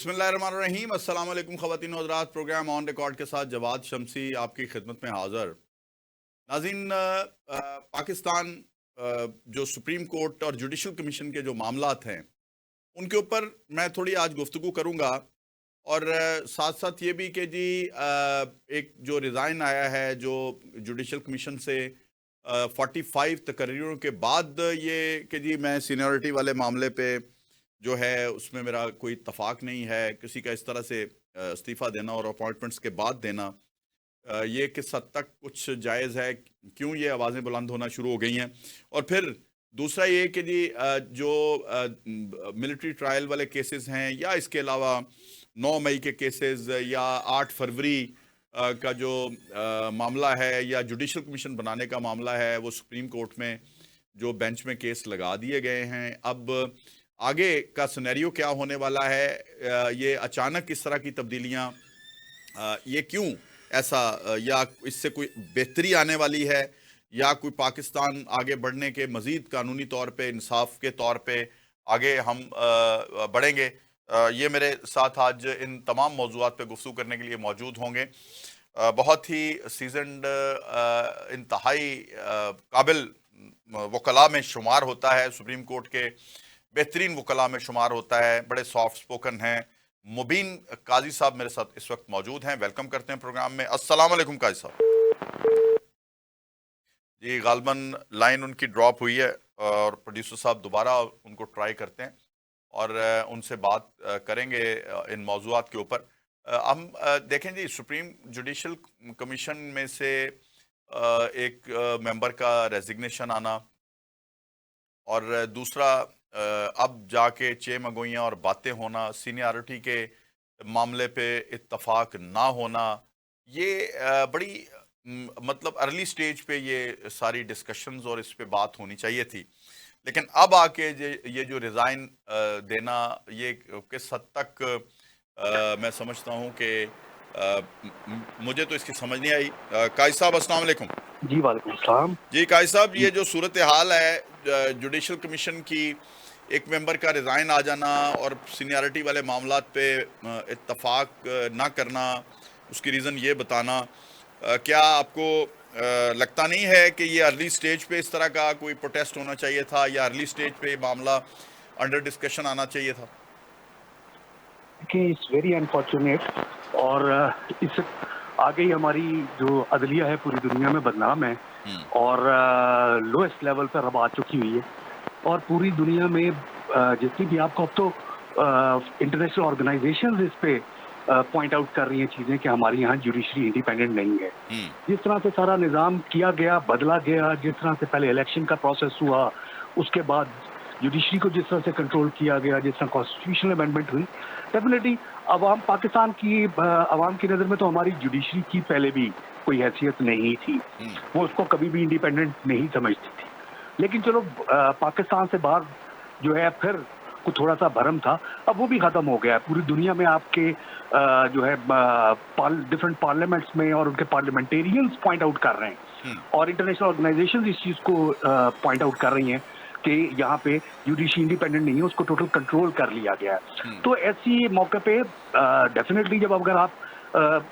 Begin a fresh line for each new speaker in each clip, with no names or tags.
बिस्मिल्लाहिर्रहमानिर्रहीम। अस्सलाम वालेकुम ख़वातीन और हज़रात। प्रोग्राम ऑन रिकॉर्ड के साथ जवाद शमसी आपकी खिदमत में हाज़िर। नाज़रीन, पाकिस्तान जो सुप्रीम कोर्ट और जुडिशल कमीशन के जो मामलात हैं उनके ऊपर मैं थोड़ी आज गुफ्तगू करूँगा। और साथ साथ ये भी कि जी एक जो रिज़ाइन आया है जो जुडिशल कमीशन से 45 तकरीरों के बाद ये कि जी मैं सीनियरिटी वाले मामले पे जो है उसमें मेरा कोई इत्तफाक नहीं है, किसी का इस तरह से इस्तीफ़ा देना और अपॉइंटमेंट्स के बाद देना ये किस हद तक कुछ जायज़ है, क्यों ये आवाज़ें बुलंद होना शुरू हो गई हैं। और फिर दूसरा ये कि जी जो मिलिट्री ट्रायल वाले केसेस हैं या इसके अलावा 9 मई के केसेस या 8 फरवरी का जो मामला है या जुडिशल कमीशन बनाने का मामला है, वो सुप्रीम कोर्ट में जो बेंच में केस लगा दिए गए हैं। अब आगे का सिनेरियो क्या होने वाला है, ये अचानक इस तरह की तब्दीलियां, ये क्यों ऐसा, या इससे कोई बेहतरी आने वाली है या कोई पाकिस्तान आगे बढ़ने के मज़ीद कानूनी तौर पे इंसाफ के तौर पे आगे हम बढ़ेंगे। ये मेरे साथ आज इन तमाम मौज़ूआत पे गुफ्तगू करने के लिए मौजूद होंगे। बहुत ही सीजनड, इंतहाई काबिल वकला में शुमार होता है, सुप्रीम कोर्ट के बेहतरीन वकला में शुमार होता है, बड़े सॉफ्ट स्पोकन हैं। मुबीन काजी साहब मेरे साथ इस वक्त मौजूद हैं, वेलकम करते हैं प्रोग्राम में। अस्सलाम वालेकुम काजी साहब। जी, गालबन लाइन उनकी ड्रॉप हुई है और प्रोड्यूसर साहब दोबारा उनको ट्राई करते हैं और उनसे बात करेंगे इन मौज़ूआत के ऊपर। हम देखें जी, सुप्रीम जुडिशल कमीशन में से एक मेंबर का रेजिग्नेशन आना और दूसरा अब जाके चेमगोइयाँ और बातें होना, सीनियरिटी के मामले पे इत्तफाक ना होना, ये बड़ी मतलब अर्ली स्टेज पे ये सारी डिस्कशंस और इस पे बात होनी चाहिए थी। लेकिन अब आके ये जो रिज़ाइन देना, ये किस हद तक मैं समझता हूँ कि मुझे तो इसकी समझ नहीं आई। काजी साहब अस्सलाम वालेकुम।
जी वालेकुम सलाम।
जी काजी साहब,
जी
ये जो सूरत हाल है जुडिशल कमीशन की, एक मेंबर का रिज़ाइन आ जाना और सीनियरिटी वाले मामलात पे इत्तफाक ना करना, उसकी रीज़न ये बताना, क्या आपको लगता नहीं है कि ये अर्ली स्टेज पे इस तरह का कोई प्रोटेस्ट होना चाहिए था या अर्ली स्टेज पे ये मामला अंडर डिस्कशन आना चाहिए था?
कि इट्स वेरी अनफॉर्चुनेट और इस आगे ही हमारी जो अदलिया है पूरी दुनिया में बदनाम है और लोएस्ट लेवल पर अब आ चुकी हुई है और पूरी दुनिया में जितनी भी आपको अब तो इंटरनेशनल ऑर्गेनाइजेशंस इस पे पॉइंट आउट कर रही हैं चीज़ें कि हमारी यहाँ जुडिशरी इंडिपेंडेंट नहीं है। जिस तरह से सारा निज़ाम किया गया, बदला गया, जिस तरह से पहले इलेक्शन का प्रोसेस हुआ, उसके बाद जुडिशरी को जिस तरह से कंट्रोल किया गया, जिस तरह कॉन्स्टिट्यूशनल अमेंडमेंट हुई, डेफिनेटली अवाम पाकिस्तान की अवाम की नज़र में तो हमारी जुडिशरी की पहले भी कोई हैसियत नहीं थी, वो उसको कभी भी इंडिपेंडेंट नहीं समझती थी। लेकिन चलो पाकिस्तान से बाहर जो है फिर कुछ थोड़ा सा भरम था, अब वो भी खत्म हो गया है। पूरी दुनिया में आपके जो है डिफरेंट पार्लियामेंट्स में और उनके पार्लियामेंटेरियंस पॉइंट आउट कर रहे हैं और इंटरनेशनल ऑर्गेनाइजेशंस इस चीज़ को पॉइंट आउट कर रही हैं कि यहाँ पे जुडिशरी इंडिपेंडेंट नहीं है, उसको टोटल कंट्रोल कर लिया गया है। तो ऐसी मौके पे डेफिनेटली जब अगर आप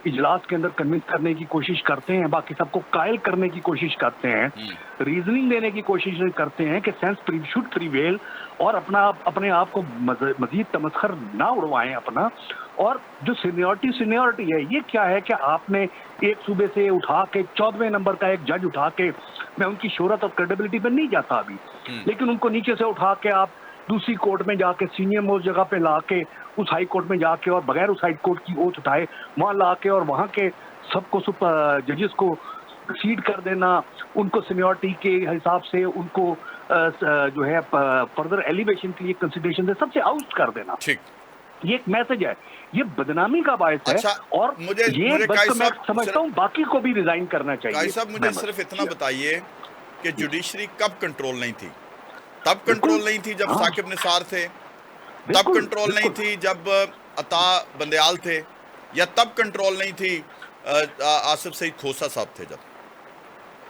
इजलास के अंदर कन्विंस करने की कोशिश करते हैं, बाकी सबको कायल करने की कोशिश करते हैं, रीजनिंग देने की कोशिश करते हैं कि सेंस शुड प्रिवेल और अपने आप को मजीद तमस्खर ना उड़वाएं अपना। और जो सीनियरिटी है, ये क्या है कि आपने एक सूबे से उठा के 14वें नंबर का एक जज उठा के, मैं उनकी शोहरत और क्रेडिबिलिटी पे नहीं जाता अभी, लेकिन उनको नीचे से उठा के आप दूसरी कोर्ट में जाके सीनियर मोस्ट जगह पे ला के उस हाई कोर्ट में जाके और बगैर उस हाई कोर्ट की ओथ उठाए वहां ला के और वहां के सबको जजेस को सीड कर देना, उनको सीनियरिटी के हिसाब से उनको जो है फर्दर एलिवेशन के लिए कंसिडरेशन से सबसे आउट कर देना।
ठीक,
ये एक मैसेज है, ये बदनामी का बायस है।
अच्छा,
और ये बस तो मैं समझता हूँ बाकी को भी रिजाइन करना चाहिए।
काजी साहब, मुझे सिर्फ इतना बताइए कि जुडिशरी कब कंट्रोल नहीं थी? तब
बिल्कुल,
कंट्रोल नहीं थी जब
हाँ,
साकिब निसार थे, तब
बिल्कुल
कंट्रोल नहीं
बिल्कुल
थी जब अता बंदयाल थे, या तब कंट्रोल नहीं थी आसिफ सईद खोसा साहब थे जब?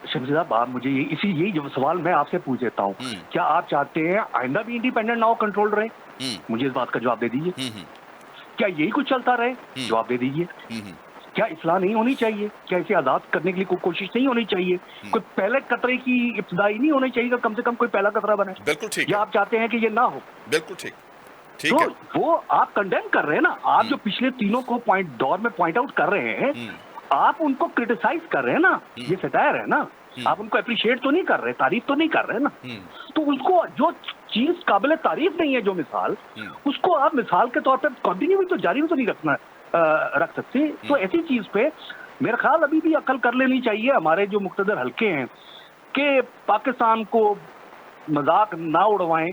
शमशी साहब, आप मुझे यही जो सवाल मैं आपसे पूछ देता हूँ, क्या आप चाहते हैं आइंदा भी इंडिपेंडेंट ना हो, कंट्रोल रहे? मुझे इस बात का जवाब दे दीजिए। क्या यही कुछ चलता रहे? जवाब दे दीजिए। क्या इस्लाह नहीं होनी चाहिए? क्या इसे आजाद करने के लिए कोई कोशिश नहीं होनी चाहिए? कोई पहले कतरे की इब्तिदाई नहीं होनी चाहिए? कम से कम कोई पहला कतरा बने।
बिल्कुल ठीक
या
है।
आप चाहते हैं कि ये ना हो?
बिल्कुल ठीक
तो
है।
वो आप कंडेम कर रहे हैं ना, आप जो पिछले तीनों को दौर में पॉइंट आउट कर रहे हैं, आप उनको क्रिटिसाइज कर रहे हैं ना, ये सटायर है ना, आप उनको अप्रिशिएट तो नहीं कर रहे, तारीफ तो नहीं कर रहे ना। तो उसको जो चीज काबिल तारीफ नहीं है, जो मिसाल, उसको आप मिसाल के तौर पे कंटिन्यू भी तो जारी भी तो नहीं रख सकते। तो ऐसी चीज पे मेरा ख्याल अभी भी अकल कर लेनी चाहिए हमारे जो मुक्तदर हल्के हैं कि पाकिस्तान को मजाक ना उड़वाएं।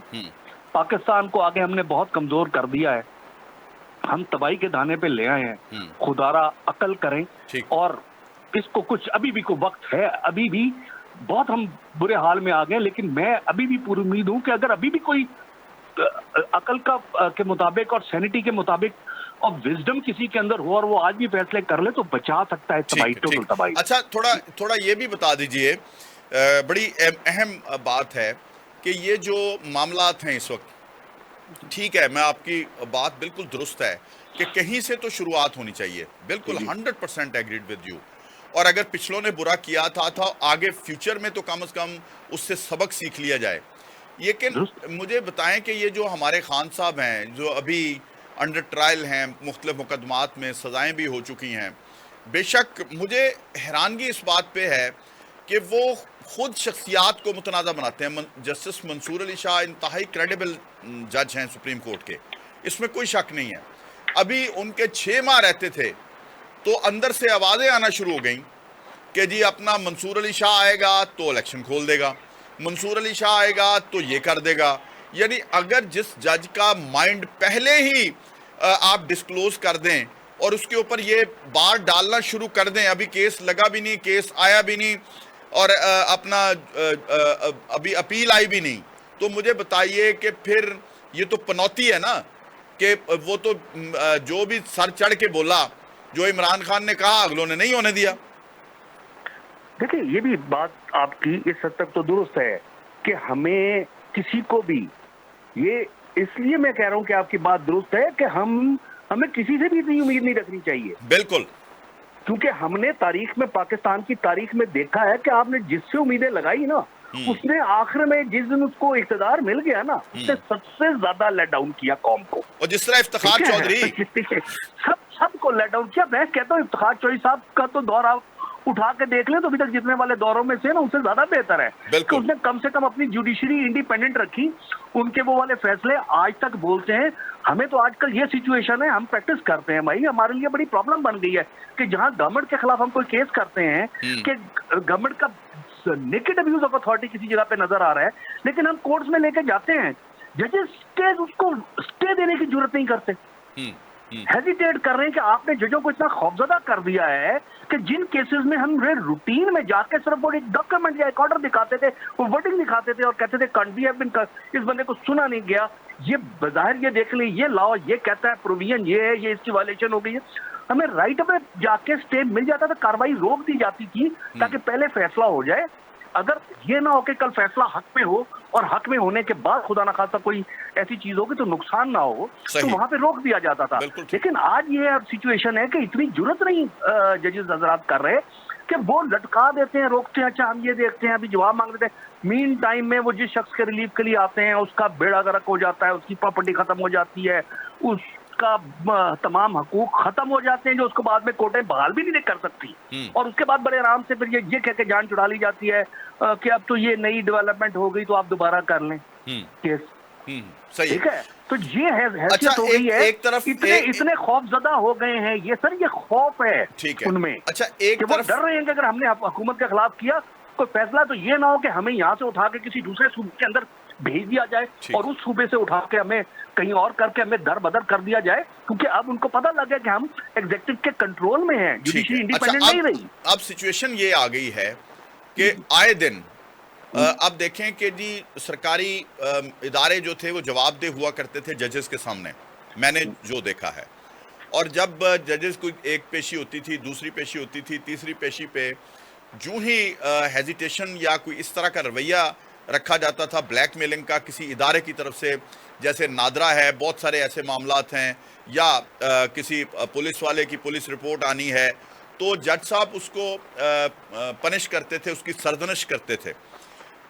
पाकिस्तान को आगे हमने बहुत कमजोर कर दिया है, हम तबाही के दाने पे ले आए हैं। खुदारा अकल करें और इसको कुछ अभी भी कोई वक्त है, अभी भी बहुत हम बुरे हाल में आ गए, लेकिन मैं अभी भी पूरी उम्मीद हूं कि अगर अभी भी कोई अकल का के मुताबिक और सैनिटी के मुताबिक और विजडम किसी के अंदर हो और वो आज भी फैसले कर ले तो बचा सकता है तबाही, टोटल तबाही।
अच्छा, थोड़ा ये भी बता दीजिए, बड़ी अहम बात है कि ये जो मामलात हैं इस वक्त, ठीक है, मैं आपकी बात बिल्कुल दुरुस्त है कि कहीं से तो शुरुआत होनी चाहिए, बिल्कुल 100% एग्रीड विद यू। और अगर पिछलों ने बुरा किया था आगे फ्यूचर में तो कम से कम उससे सबक सीख लिया जाए। लेकिन मुझे बताएं कि ये जो हमारे खान साहब हैं, जो अभी अंडर ट्रायल हैं, मुख्तलिफ मुकदमात में सज़ाएँ भी हो चुकी हैं, बेशक मुझे हैरानगी इस बात पे है कि वो खुद शख्सियात को मुतनाज़ा बनाते हैं। जस्टिस मंसूर अली शाह इंतहाई क्रेडिबल जज हैं सुप्रीम कोर्ट के, इसमें कोई शक नहीं है। अभी उनके 6 माह रहते थे तो अंदर से आवाज़ें आना शुरू हो गई कि जी अपना मंसूर अली शाह आएगा तो इलेक्शन खोल देगा, मंसूर अली शाह आएगा तो ये कर देगा। यानी अगर जिस जज का माइंड पहले ही आप डिस्क्लोज कर दें और उसके ऊपर ये बार डालना शुरू कर दें, अभी केस लगा भी नहीं, केस आया भी नहीं और अभी अपील आई भी नहीं, तो मुझे बताइए कि फिर ये तो पनौती है ना कि वो तो जो भी सर चढ़ के बोला, जो इमरान खान ने कहा अगलों ने नहीं होने दिया।
देखिए, ये भी बात आपकी इस हद तक तो दुरुस्त है कि हमें किसी को भी, ये इसलिए मैं कह रहा हूं कि आपकी बात दुरुस्त है कि हमें किसी से भी इतनी उम्मीद नहीं रखनी चाहिए।
बिल्कुल,
क्योंकि हमने तारीख में, पाकिस्तान की तारीख में देखा है कि आपने जिससे उम्मीदें लगाई ना, उसने आखिर में जिस दिन उसको इख्तिदार मिल गया ना, उसने सबसे ज्यादा लेट डाउन किया कौम को।
और जिस तरह इफ्तिखार चौधरी
सबको लेट डाउन किया। मैं कहता हूँ इफ्तिखार चौधरी साहब का तो दौर आप उठा के देख ले तो अभी तक जितने वाले दौरों में से ना उससे ज्यादा बेहतर है कि उसने कम से कम अपनी जुडिशरी इंडिपेंडेंट रखी, उनके वो वाले फैसले आज तक बोलते हैं। हमें तो आजकल ये सिचुएशन है, हम प्रैक्टिस करते हैं भाई, हमारे लिए बड़ी प्रॉब्लम बन गई है कि जहां गवर्नमेंट के खिलाफ हम कोई केस करते हैं कि गवर्नमेंट का नेकेड अब्यूज ऑफ अथॉरिटी किसी जगह पे नजर आ रहा है, लेकिन हम कोर्ट्स में लेके जाते हैं, जजेस उसको स्टे देने की जरूरत नहीं करते, हेजिटेट कर रहे हैं कि आपने जजों को इतना खौफजदा कर दिया है कि जिन केसेस में हम रूटीन में जाके सिर्फ वो एक डॉक्यूमेंट या एक ऑर्डर दिखाते थे, वो वर्डिंग दिखाते थे और कहते थे कांट बी हैव बीन, इस बंदे को सुना नहीं गया, ये बजाहिर ये देख ले, ये लॉ ये कहता है, प्रोविजन ये है, ये इसकी वायलेशन हो गई है, हमें राइट पे जाके स्टे मिल जाता था, कार्रवाई रोक दी जाती थी ताकि पहले फैसला हो जाए। अगर ये ना हो कि कल फैसला हक में हो और हक में होने के बाद खुदा ना खासा कोई ऐसी चीज होगी तो नुकसान ना हो, तो वहां पे रोक दिया जाता था। लेकिन आज ये सिचुएशन है कि इतनी जरूरत नहीं जजेस हजरात कर रहे कि वो लटका देते हैं, रोकते हैं, अच्छा हम ये देखते हैं, अभी जवाब मांग लेते हैं। मीन टाइम में वो जिस शख्स के रिलीफ के लिए आते हैं उसका बेड़ा गर्क हो जाता है, उसकी प्रॉपर्टी खत्म हो जाती है, उसका तमाम हकूक खत्म हो जाते हैं जो उसको बाद में कोर्टें बहाल भी नहीं कर सकती, और उसके बाद बड़े आराम से फिर ये कह के जान छुड़ा ली जाती है कि अब तो ये नई डेवलपमेंट हो गई तो आप दोबारा कर लें केस।
सही,
ठीक है, तो ये हैसियत
अच्छा,
हो गई है।
एक तरफ
इतने खौफजदा हो गए हैं ये सर, ये खौफ है,
ठीक है
उनमें।
अच्छा, एक तरफ
डर रहे हैं कि अगर हमने हुकूमत के खिलाफ किया कोई फैसला तो ये ना हो कि हमें यहाँ से उठा के किसी दूसरे सूबे के अंदर भेज दिया जाए और उस सूबे से उठा के हमें कहीं और करके हमें दर बदर कर दिया जाए, क्योंकि अब उनको पता लग गया कि हम एग्जीक्यूटिव के कंट्रोल में हैं, जुडिशरी इंडिपेंडेंट नहीं रही।
अब सिचुएशन ये आ गई है कि आए दिन अब देखें कि जी सरकारी इदारे जो थे वो जवाबदेह हुआ करते थे जजेस के सामने, मैंने जो देखा है, और जब जजेस को एक पेशी होती थी, दूसरी पेशी होती थी, तीसरी पेशी पे जो ही हेजिटेशन या कोई इस तरह का रवैया रखा जाता था ब्लैकमेलिंग का किसी इदारे की तरफ से, जैसे नादरा है, बहुत सारे ऐसे मामलात हैं या किसी पुलिस वाले की पुलिस रिपोर्ट आनी है, तो जज साहब उसको पनिश करते थे, उसकी सरजनिश करते थे।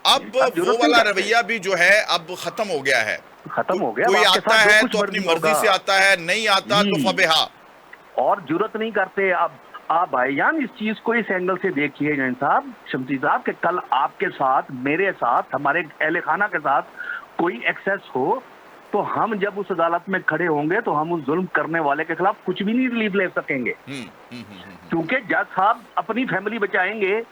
अब वो वाला रवैया भी जो है अब खत्म हो गया है।
खत्म हो गया।
कोई आता है तो अपनी मर्जी से आता है, नहीं आता तो फबेहा, और
जरूरत नहीं करते। अब आप भाईजान इस चीज को इस एंगल से देखिए जैन साहब, शमसी साहब, कि कल आपके साथ, मेरे साथ, हमारे अहले खाना के साथ कोई एक्सेस हो, तो हम जब उस अदालत में खड़े होंगे तो हम उस जुल्म करने वाले के खिलाफ कुछ भी नहीं रिलीफ ले सकेंगे, क्योंकि जज साहब अपनी फैमिली बचाएंगे,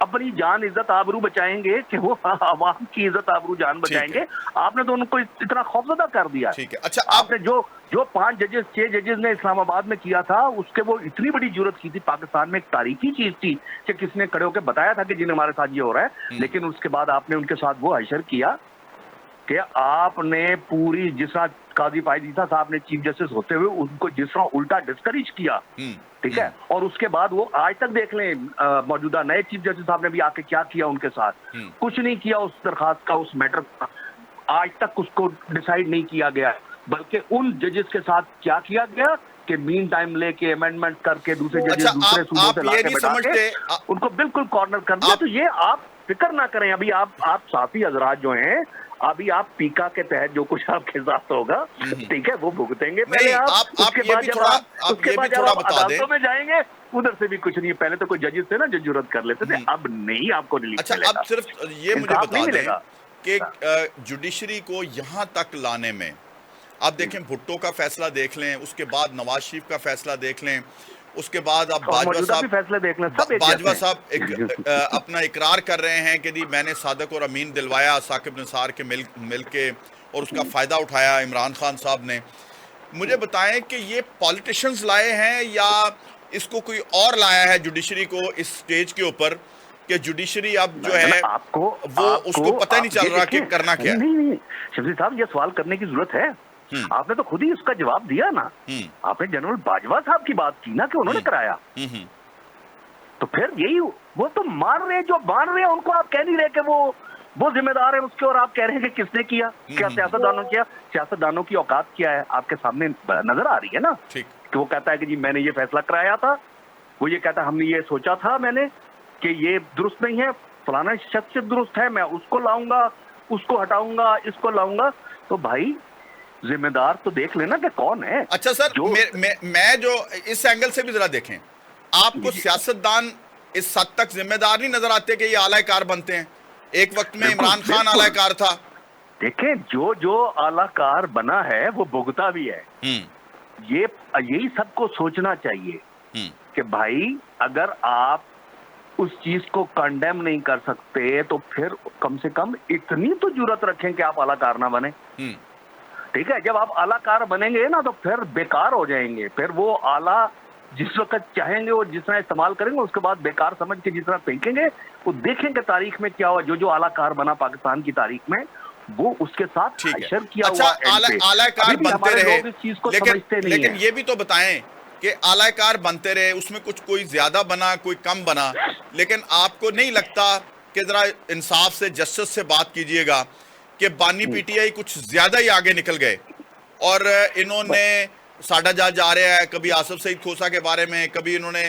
अपनी जान इज्जत आबरू बचाएंगे, कि वो आवाम की इज्जत आबरू जान बचाएंगे। आपने तो उनको इतना खौफजदा कर दिया।
ठीक है। अच्छा,
आपने जो 5 जजेस 6 जजेस ने इस्लामाबाद में किया था, उसके वो इतनी बड़ी जरूरत की थी। पाकिस्तान में एक तारीखी चीज थी कि किसने खड़े होकर बताया था कि जिन हमारे साथ ये हो रहा है, लेकिन उसके बाद आपने उनके साथ वो हशर किया कि आपने पूरी, जिस तरह काजी फायद ईसा साहब ने चीफ जस्टिस होते हुए उनको जिस तरह उल्टा डिस्करेज किया, ठीक है, और उसके बाद वो आज तक देख लें मौजूदा नए चीफ जस्टिस साहब ने भी आके क्या किया उनके साथ, कुछ नहीं किया उस दरखास्त का, उस मैटर का आज तक उसको डिसाइड नहीं किया गया, बल्कि उन जजेस के साथ क्या किया गया कि मीन टाइम लेके अमेंडमेंट करके दूसरे जजेस दूसरे सूबों से लाके बैठा के उनको बिल्कुल कॉर्नर कर दिया। तो ये आप फिक्र ना करें। अभी आप साथी हजरात जो हैं, अभी आप पीका के तहत जो कुछ आपके साथ होगा, ठीक है, वो भुगतेंगे पहले आप उसके बाद जब आप अदालतों में जाएंगे उधर से भी कुछ नहीं। पहले तो कोई जजेस थे ना जो जुर्रत कर लेते थे, अब नहीं आपको रिलीफ
अच्छा, अब सिर्फ ये मुझे बता दें कि जुडिशरी को यहाँ तक लाने में, आप देखें भुट्टो का फैसला देख लें, उसके बाद नवाज शरीफ का फैसला देख लें, उसके बाद आप बाजवा साहब अपना इकरार कर रहे हैं कि मैंने सादक और अमीन दिलवाया साकिब निसार के मिल के, और उसका फ़ायदा उठाया इमरान खान साहब ने। मुझे बताएं कि ये पॉलिटिशियंस लाए हैं या इसको कोई और लाया है जुडिशरी को इस स्टेज के ऊपर, कि जुडिशरी अब जो है उसको पता ही नहीं चल रहा कि करना क्या है।
नहीं शफी साहब, ये सवाल करने की जरूरत है। आपने तो खुद ही उसका जवाब दिया ना। आपने जनरल बाजवा साहब की बात की ना कि उन्होंने कराया, तो फिर यही वो तो मान रहे, जो मान रहे हैं उनको आप कह नहीं रहे कि वो जिम्मेदार है उसके, और आप कह रहे हैं कि किसने किया, क्या सियासतदानों किया। सियासतदानों की औकात क्या है आपके सामने नजर आ रही है ना, कि वो कहता है कि जी मैंने ये फैसला कराया था, वो ये कहता है हमने ये सोचा था मैंने कि ये दुरुस्त नहीं है, फलाना शख्स दुरुस्त है, मैं उसको लाऊंगा, उसको हटाऊंगा, इसको लाऊंगा। तो भाई जिम्मेदार तो देख लेना कि कौन है।
अच्छा सर, मैं जो इस एंगल से भी जरा देखें, आपको सियासतदान इस हद तक जिम्मेदार नहीं नजर आते कि ये आलाकार बनते हैं? एक वक्त में इमरान खान आलाकार था।
देखें, जो आलाकार बना है वो भुगता भी है। यही सबको सोचना चाहिए कि भाई अगर आप उस चीज को कंडेम नहीं कर सकते तो फिर कम से कम इतनी तो जुर्रत रखें कि आप आलाकार ना बने। ठीक है, जब आप आलाकार बनेंगे ना तो फिर बेकार हो जाएंगे। फिर वो आला जिस वक्त चाहेंगे वो जिस तरह इस्तेमाल करेंगे, उसके बाद बेकार समझ के जिस तरह फेंकेंगे। वो देखेंगे तारीख में क्या हुआ, जो आलाकार बना पाकिस्तान की तारीख में, वो उसके साथ हशर किया हुआ।
आलाकार बनते रहे, लेकिन ये भी तो बताएं कि आलाकार बनते रहे, उसमें कोई ज्यादा बना, कोई कम बना, लेकिन आपको नहीं लगता कि जरा इंसाफ से, जस्टिस से बात कीजिएगा कि बानी पीटीआई कुछ ज्यादा ही आगे निकल गए और इन्होंने साडा जज जा रहा है, कभी आसिफ सईद खोसा के बारे में, कभी इन्होंने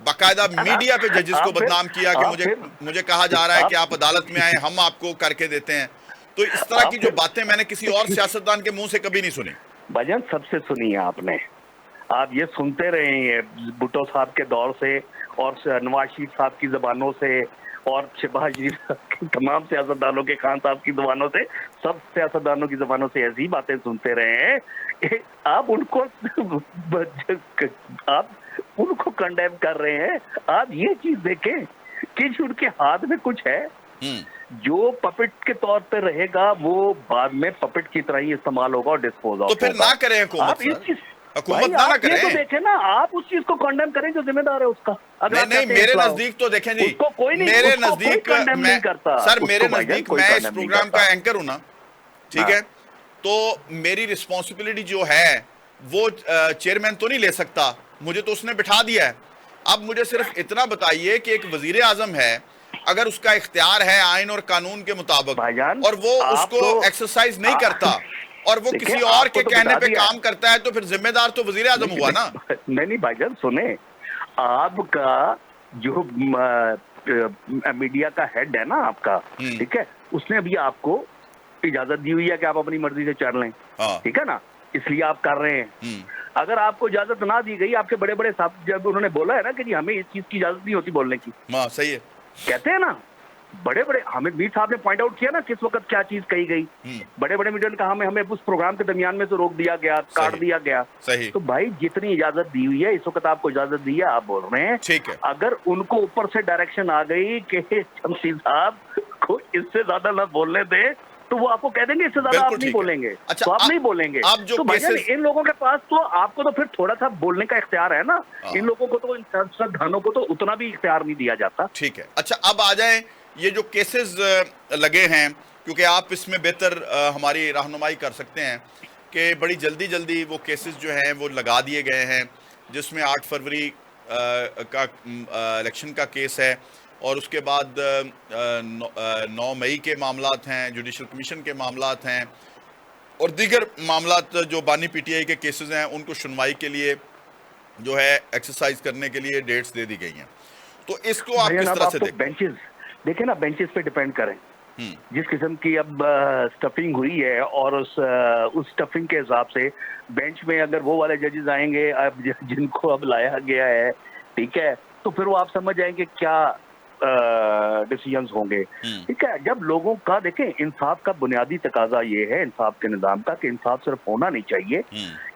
बाकायदा मीडिया पे जजेस को बदनाम किया कि मुझे कहा जा रहा है कि आप अदालत में आए, हम आपको करके देते हैं। तो इस तरह की जो बातें मैंने किसी और सियासतदान के मुंह से कभी नहीं सुनी।
भजन सबसे सुनी है आपने, आप ये सुनते रहे हैं भुट्टो साहब के दौर से और नवाज शरीफ साहब की जबानों से और शहबाज शरीफ तमाम सियासतदानों के, खान साहब की जबानों से, सब सियासतदानों की जबानों से ऐसी बातें सुनते रहे हैं। आप उनको कंडेम कर रहे हैं। आप ये चीज देखें कि उनके हाथ में कुछ है, जो पपेट के तौर पे रहेगा वो बाद में पपेट की तरह ही इस्तेमाल होगा और डिस्पोज होगा।
तो फिर ना करें हुकूमत ना करें।
तो देखें ना, आप उस चीज को कंडेम करें जो जिम्मेदार है उसका।
अगर नहीं, मेरे नजदीक तो देखें जी, मेरे नजदीक मैं सर, मेरे नजदीक मैं इस प्रोग्राम का एंकर हूं ना, ठीक है, तो मेरी रिस्पॉन्सिबिलिटी जो है वो चेयरमैन तो नहीं ले सकता, मुझे तो उसने बिठा दिया है। अब मुझे सिर्फ इतना बताइए कि एक वजीर आजम है, अगर उसका इख्तियार है आइन और कानून के मुताबिक और वो उसको एक्सरसाइज नहीं करता और वो किसी और के कहने पे काम करता है तो फिर जिम्मेदार तो वजीर आजम हुआ ना।
नहीं भाईजान सुने, आपका जो मीडिया का हेड है ना आपका, ठीक है, उसने अभी आपको इजाजत दी हुई है कि आप अपनी मर्जी से चल लें, ठीक है ना, इसलिए आप कर रहे हैं। अगर आपको इजाजत ना दी गई, आपके बड़े बड़े साहब जब उन्होंने बोला है ना कि जी हमें इस चीज की इजाजत नहीं होती बोलने की,
सही है,
कहते हैं ना, बड़े बड़े हामिद मीर साहब ने पॉइंट आउट किया ना किस वक्त क्या चीज कही गई, बड़े बड़े मीडिया ने कहा हमें उस प्रोग्राम के दरमियान में से रोक दिया गया, काट दिया गया।
सही।
तो भाई जितनी इजाजत दी हुई है इस वक्त आपको इजाजत दी है, आप बोल रहे हैं, ठीक है, अगर उनको ऊपर से डायरेक्शन आ गई कि शमसी साहब को इससे ज्यादा ना बोलने दे, तो वो आपको कह देंगे इससे ज्यादा आप नहीं बोलेंगे। अच्छा, तो आप नहीं बोलेंगे। आप जो तो इन लोगों के पास तो आपको तो फिर थोड़ा सा बोलने का इख्तियार है ना, इन लोगों को तो इन संस्थानों को तो उतना भी इख्तियार नहीं दिया जाता।
ठीक है, अच्छा अब आ जाए ये जो केसेस लगे हैं, क्योंकि आप इसमें बेहतर हमारी रहनुमाई कर सकते हैं कि बड़ी जल्दी जल्दी वो केसेस जो हैं वो लगा दिए गए हैं, जिसमें 8 फरवरी का इलेक्शन का केस है और उसके बाद 9 मई के मामलात हैं, जुडिशल कमीशन के मामलात हैं और दीगर मामलात जो बानी पीटीआई के केसेस हैं उनको सुनवाई के लिए जो है एक्सरसाइज करने के लिए डेट्स दे दी गई हैं। तो इसको आप किस तरह से
बेंचेस देखें ना, बेंचेस पे डिपेंड करें, जिस किस्म की अब स्टफिंग हुई है और उस स्टफिंग के हिसाब से बेंच में अगर वो वाले जजेस आएंगे अब जिनको अब लाया गया है, ठीक है, तो फिर वो आप समझ जाएंगे क्या डिसीजंस होंगे, ठीक है। जब लोगों का देखें, इंसाफ का बुनियादी तकाजा ये है इंसाफ के निजाम का कि इंसाफ सिर्फ होना नहीं चाहिए,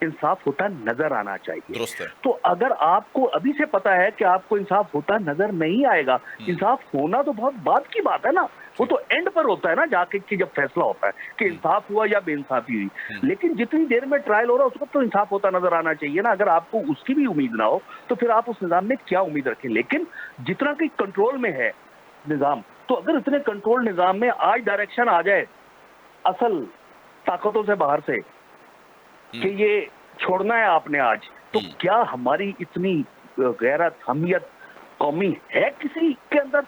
इंसाफ होता नजर आना चाहिए। तो अगर आपको अभी से पता है कि आपको इंसाफ होता नजर नहीं आएगा, इंसाफ होना तो बहुत बाद की बात है ना, वो तो एंड पर होता है ना जाके कि जब फैसला होता है कि इंसाफ हुआ या बेइंसाफी हुई। लेकिन जितनी देर में ट्रायल हो रहा है उसको तो इंसाफ होता नजर आना चाहिए ना। अगर आपको उसकी भी उम्मीद ना हो तो फिर आप उस निजाम में क्या उम्मीद रखें। लेकिन जितना कि कंट्रोल में है निजाम, तो अगर इतने कंट्रोल निजाम में आज डायरेक्शन आ जाए असल ताकतों से बाहर से कि ये छोड़ना है आपने आज, तो क्या हमारी इतनी गैरत हमियत कौमी है किसी के अंदर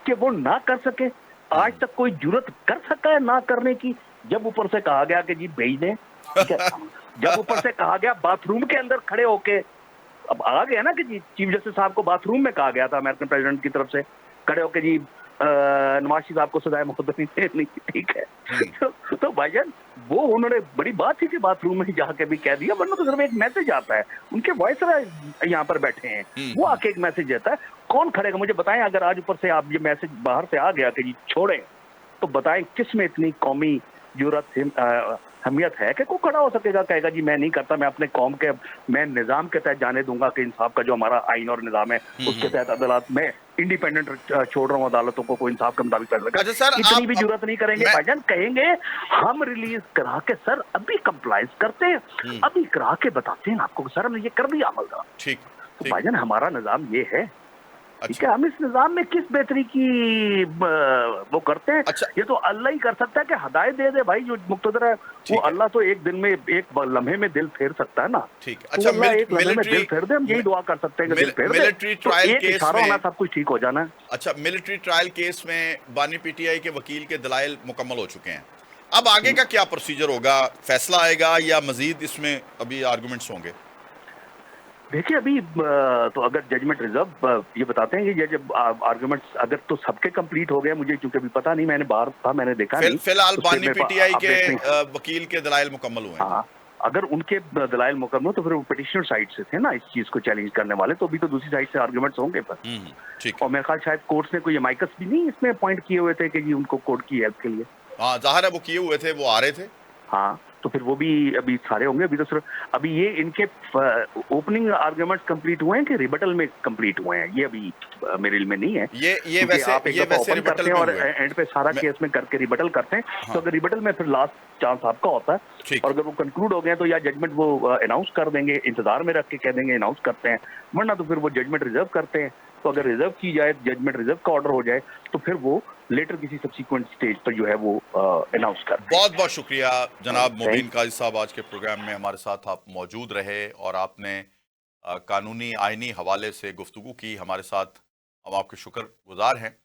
कि वो ना कर सके? आज तक कोई जुर्रत कर सका है ना करने की? जब ऊपर से कहा गया कि जी भेज दें, ठीक है, जब ऊपर से कहा गया बाथरूम के अंदर खड़े होके, अब आ गया ना कि जी चीफ जस्टिस साहब को बाथरूम में कहा गया था अमेरिकन प्रेसिडेंट की तरफ से, खड़े होके जी नवाज शरीफ साहब को सजाए मौत नहीं, ठीक है। तो भाईजान वो उन्होंने बड़ी बात थी कि बाथरूम में जाके भी कह दिया, वरना तो सिर्फ एक मैसेज आता है, उनके वॉइस यहाँ पर बैठे हैं, वो आके एक मैसेज देता है। कौन खड़ेगा मुझे बताएं? अगर आज ऊपर से आप ये मैसेज बाहर से आ गया कि जी छोड़ें, तो बताएं किस में इतनी कौमी जुर्रत हमियत है कि कोई खड़ा हो सकेगा कहेगा जी मैं नहीं करता, मैं अपने कौम के, मैं निजाम के तहत जाने दूंगा कि इंसाफ का जो हमारा आइन और निजाम है उसके तहत अदालत में इंडिपेंडेंट छोड़ रहा हूँ अदालतों को, कोई इंसाफ के मुताबिक फैसला।
अच्छा सर,
इतनी भी जरूरत नहीं करेंगे भाईजान, कहेंगे हम रिलीज करा के सर अभी कंप्लाइंस करते हैं, अभी करा के बताते हैं आपको सर हमने ये कर दिया अमल का।
ठीक,
तो भाईजान हमारा निजाम ये है, ठीक है, हम इस निजाम में किस बेहतरी की वो करते हैं। अच्छा, ये तो अल्लाह ही कर सकता है कि हदायत दे दे भाई, जो मुक्तदर है वो अल्लाह तो एक दिन में एक लम्हे में दिल फेर सकता है ना।
ठीक है, अच्छा,
एक लम्हे में दिल फेर दे, हम यही दुआ कर सकते हैं कि दिल फेर दे,
मिलिट्री ट्रायल केस में
सब कुछ ठीक हो जाना है।
अच्छा, मिलिट्री ट्रायल केस में बानी पीटीआई के वकील के दलाइल मुकम्मल हो चुके हैं, अब आगे का क्या प्रोसीजर होगा? फैसला आएगा या मजीद इसमें अभी आर्गुमेंट्स होंगे?
देखिए अभी तो अगर जजमेंट रिजर्व ये बताते हैं कि जब आर्गुमेंट्स अगर तो सबके कंप्लीट हो गए, मुझे क्योंकि अभी पता नहीं, मैंने बाहर था मैंने देखा नहीं।
फिलहाल बानी पीटीआई के वकील के दलाइल मुकम्मल हुए।
हाँ, अगर उनके दलाइल मुकम्मल तो फिर वो पिटिशनर साइड से थे ना इस चीज को चैलेंज करने वाले, तो अभी तो दूसरी साइड से आर्गुमेंट्स होंगे पर। और मेरे ख्याल शायद कोर्ट ने कोई माइकस भी नहीं इसमें अपॉइंट किए हुए थे कि जी उनको कोर्ट की हेल्प के लिए।
हाँ जाहिर है वो किए हुए थे, वो आ रहे थे।
हाँ, तो फिर वो भी अभी सारे होंगे। अभी तो सिर्फ अभी ये इनके ओपनिंग आर्गुमेंट्स कंप्लीट हुए हैं कि रिबटल में कंप्लीट हुए हैं, ये अभी मेरे इल्म में नहीं है।
ये वैसे
आप एक दफा ओपन करते हैं और एंड पे सारा केस में करके रिबटल करते हैं। हाँ। तो अगर रिबटल में फिर लास्ट चांस आपका होता है, और अगर वो कंक्लूड हो गए तो या जजमेंट वो अनाउंस कर देंगे, इंतजार में रख के कह देंगे अनाउंस करते हैं, वरना तो फिर वो जजमेंट रिजर्व करते हैं। तो अगर रिजर्व की जाए, जजमेंट रिजर्व का ऑर्डर हो जाए, तो फिर वो लेटर किसी सब्सिक्वेंट स्टेज पर जो है वो अनाउंस कर।
बहुत बहुत शुक्रिया जनाब मोबीन काजी साहब, आज के प्रोग्राम में हमारे साथ आप मौजूद रहे और आपने कानूनी आइनी हवाले से गुफ्तगू की हमारे साथ, हम आपके शुक्रगुजार हैं।